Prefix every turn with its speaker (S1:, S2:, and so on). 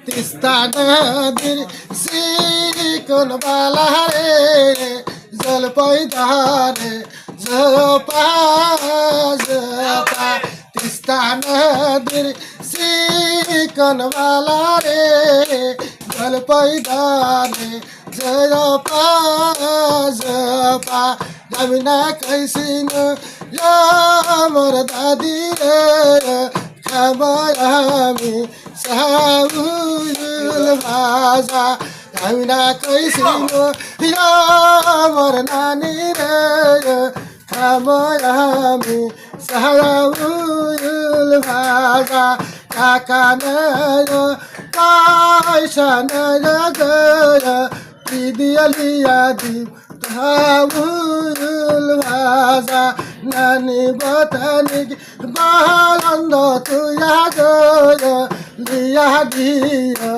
S1: তিস্তা নদীর চিকন বালারে জলপাই ধারে জপা জপা তিস্তা নদীর চিকন বালারে জলপাই ধারে জপা জপা যাবি না কইসিন আমার দাদি রে খাবার আমি সাউল ভাজা আমি না কইসিন আমার নানি রে খাবার আমি সাউল ভাজা টাকা নেয় পয়সা নেয় কি দিয়া লিয়া দিব সাউল ভাজা নানি বতানি বালন্দ তুয়া গো লিয়া দিও